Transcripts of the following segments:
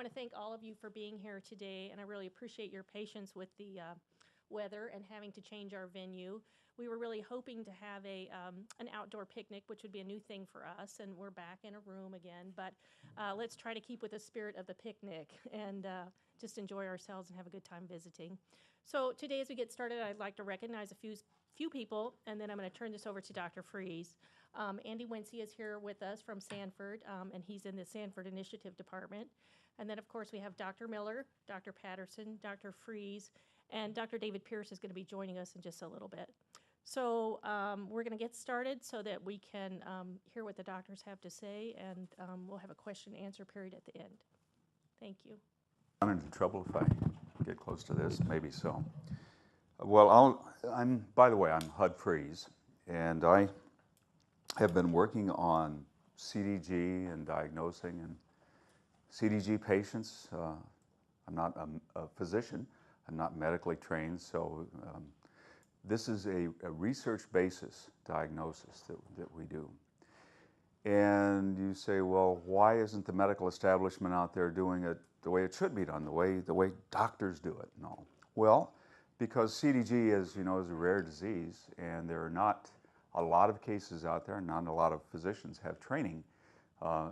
want to thank all of you for being here today, and I really appreciate your patience with the weather and having to change our venue. We were really hoping to have an outdoor picnic, which would be a new thing for us, and we're back in a room again. But let's try to keep with the spirit of the picnic and just enjoy ourselves and have a good time visiting. So today, as we get started, I'd like to recognize a few people, and then I'm going to turn this over to Dr. Freeze. Andy Wincy is here with us from Sanford, and he's in the Sanford Initiative Department. And then, of course, we have Dr. Miller, Dr. Patterson, Dr. Freeze, and Dr. David Pierce is going to be joining us in just a little bit. So we're going to get started so that we can hear what the doctors have to say, and we'll have a question and answer period at the end. Thank you. I'm in trouble if I get close to this, maybe so. Well, by the way, I'm Hud Freeze, and I have been working on CDG and diagnosing and CDG patients. I'm not a physician. I'm not medically trained, so this is a research basis diagnosis that we do. And you say, well, why isn't the medical establishment out there doing it the way it should be done, the way doctors do it? No. Well, because CDG, as you know, is a rare disease, and there are not a lot of cases out there, not a lot of physicians have training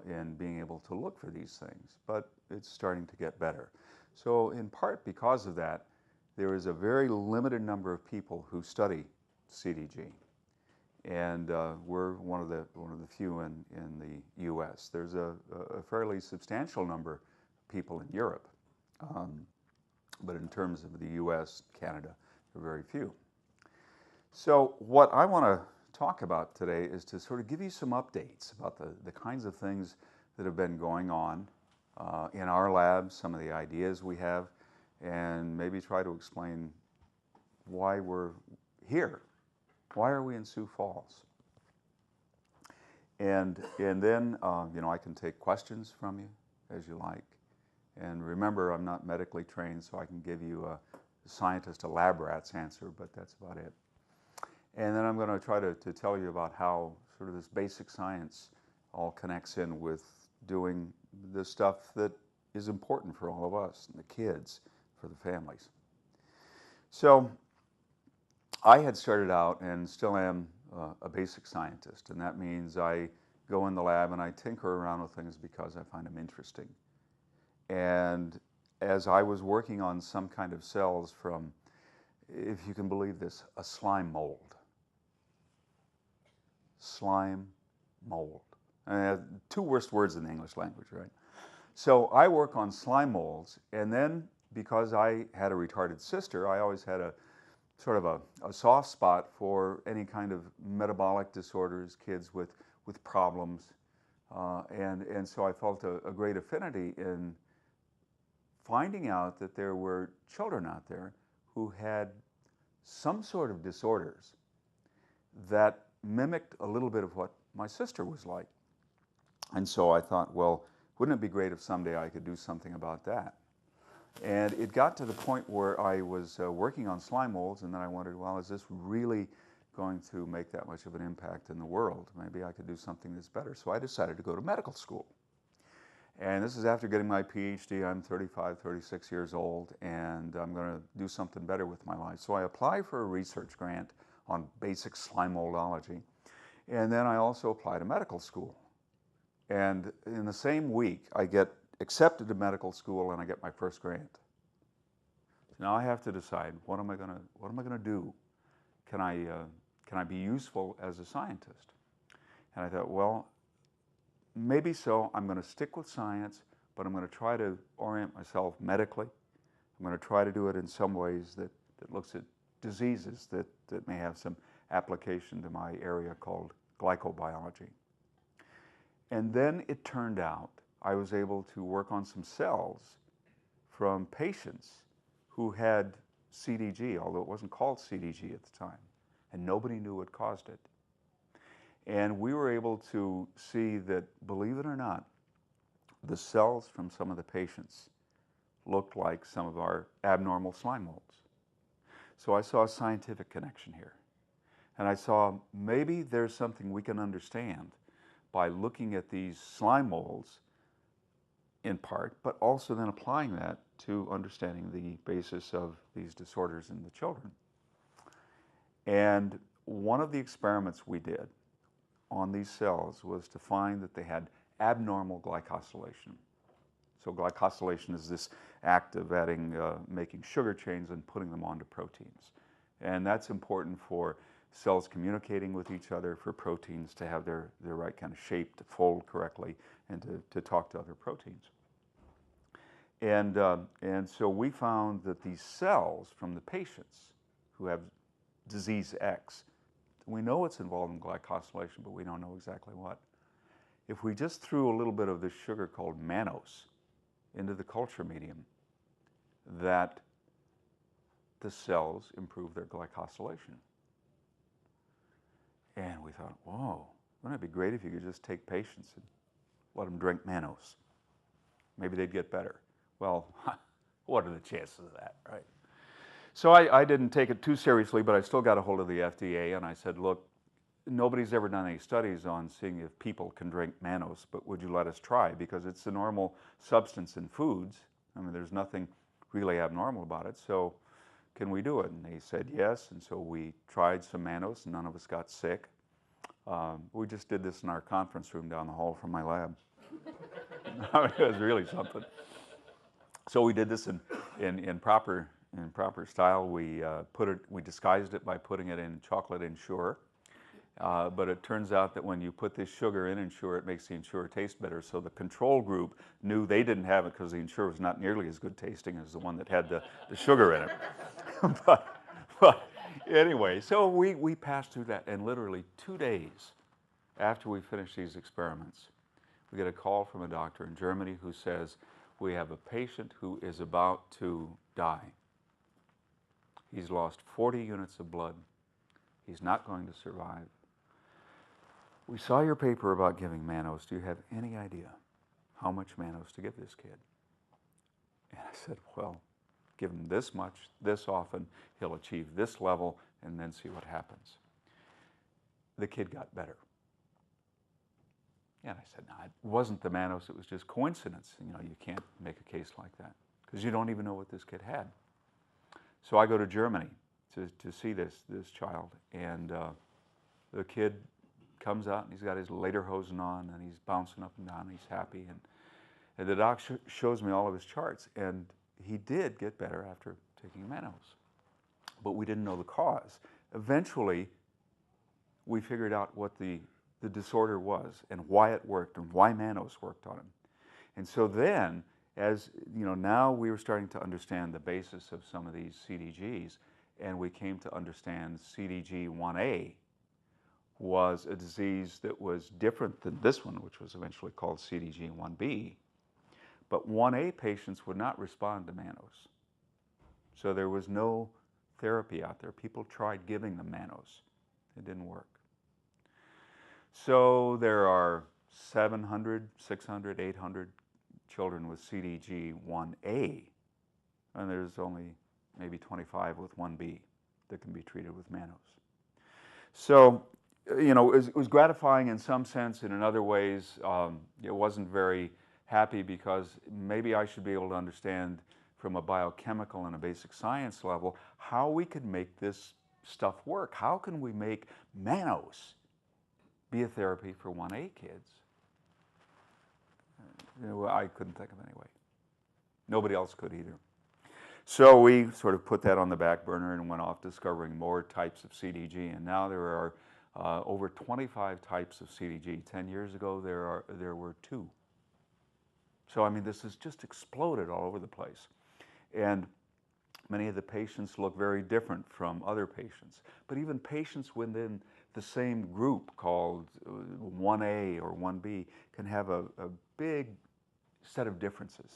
in being able to look for these things, but it's starting to get better. So in part because of that, there is a very limited number of people who study CDG, and we're one of the few in the U.S. There's a fairly substantial number of people in Europe, but in terms of the U.S., Canada, there are very few. So what I want to talk about today is to sort of give you some updates about the kinds of things that have been going on in our lab, some of the ideas we have, and maybe try to explain why we're here. Why are we in Sioux Falls? And then you know, I can take questions from you as you like. And remember, I'm not medically trained, so I can give you a scientist, a lab rat's answer, but that's about it. And then I'm going to try to tell you about how sort of this basic science all connects in with doing the stuff that is important for all of us, and the kids, for the families. So I had started out and still am a basic scientist, and that means I go in the lab and I tinker around with things because I find them interesting. And as I was working on some kind of cells from, if you can believe this, a slime mold. Slime mold. Two worst words in the English language, right? So I work on slime molds, and then because I had a retarded sister, I always had a sort of a soft spot for any kind of metabolic disorders, kids with problems, and so I felt a great affinity in finding out that there were children out there who had some sort of disorders that mimicked a little bit of what my sister was like. And so I thought, well, wouldn't it be great if someday I could do something about that? And it got to the point where I was working on slime molds, and then I wondered, well, is this really going to make that much of an impact in the world? Maybe I could do something that's better. So I decided to go to medical school. And this is after getting my PhD. I'm 35, 36 years old, and I'm going to do something better with my life. So I applied for a research grant on basic slime moldology, and then I also applied to medical school. And in the same week, I get accepted to medical school, and I get my first grant. So now I have to decide, what am I going to do? Can I be useful as a scientist? And I thought, well, maybe so. I'm going to stick with science, but I'm going to try to orient myself medically. I'm going to try to do it in some ways that looks at diseases that may have some application to my area called glycobiology. And then it turned out I was able to work on some cells from patients who had CDG, although it wasn't called CDG at the time, and nobody knew what caused it. And we were able to see that, believe it or not, the cells from some of the patients looked like some of our abnormal slime molds. So I saw a scientific connection here. And I saw maybe there's something we can understand by looking at these slime molds in part, but also then applying that to understanding the basis of these disorders in the children. And one of the experiments we did on these cells was to find that they had abnormal glycosylation. So glycosylation is this act of making sugar chains and putting them onto proteins. And that's important for cells communicating with each other, for proteins to have their right kind of shape, to fold correctly, and to talk to other proteins. And so we found that these cells from the patients who have disease X, we know it's involved in glycosylation, but we don't know exactly what. If we just threw a little bit of this sugar called mannose into the culture medium, that the cells improve their glycosylation. And we thought, whoa, wouldn't it be great if you could just take patients and let them drink mannose? Maybe they'd get better. Well, what are the chances of that, right? So I didn't take it too seriously, but I still got a hold of the FDA, and I said, look, nobody's ever done any studies on seeing if people can drink mannose, but would you let us try? Because it's a normal substance in foods. I mean, there's nothing really abnormal about it, so can we do it? And they said yes, and so we tried some mannose, and none of us got sick. We just did this in our conference room down the hall from my lab. It was really something. So we did this in proper style. We disguised it by putting it in chocolate Ensure. But it turns out that when you put this sugar in Ensure, it makes the Ensure taste better. So the control group knew they didn't have it because the Ensure was not nearly as good tasting as the one that had the sugar in it. but anyway, so we passed through that, and literally 2 days after we finished these experiments, we get a call from a doctor in Germany who says, we have a patient who is about to die. He's lost 40 units of blood. He's not going to survive. We saw your paper about giving mannose. Do you have any idea how much mannose to give this kid? And I said, well, give him this much, this often, he'll achieve this level, and then see what happens. The kid got better. And I said, no, it wasn't the mannose, it was just coincidence. You know, you can't make a case like that because you don't even know what this kid had. So I go to Germany to see this child, and the kid comes out and he's got his lederhosen on and he's bouncing up and down and he's happy, and the doc shows me all of his charts, and he did get better after taking mannose, but we didn't know the cause. Eventually we figured out what the disorder was and why it worked and why mannose worked on him. And so then, as you know, now we were starting to understand the basis of some of these CDGs, and we came to understand CDG 1A was a disease that was different than this one, which was eventually called CDG 1B. But 1A patients would not respond to mannose. So there was no therapy out there. People tried giving them mannose. It didn't work. So there are 700, 600, 800 children with CDG 1A, and there's only maybe 25 with 1B that can be treated with mannose. So, you know, it was gratifying in some sense, and in other ways, it wasn't very happy because maybe I should be able to understand from a biochemical and a basic science level how we could make this stuff work. How can we make mannose be a therapy for 1A kids? You know, I couldn't think of any way. Nobody else could either. So we sort of put that on the back burner and went off discovering more types of CDG, and now there are over 25 types of CDG. 10 years ago there were 2. So I mean, this has just exploded all over the place. And many of the patients look very different from other patients. But even patients within the same group called 1A or 1B can have a big set of differences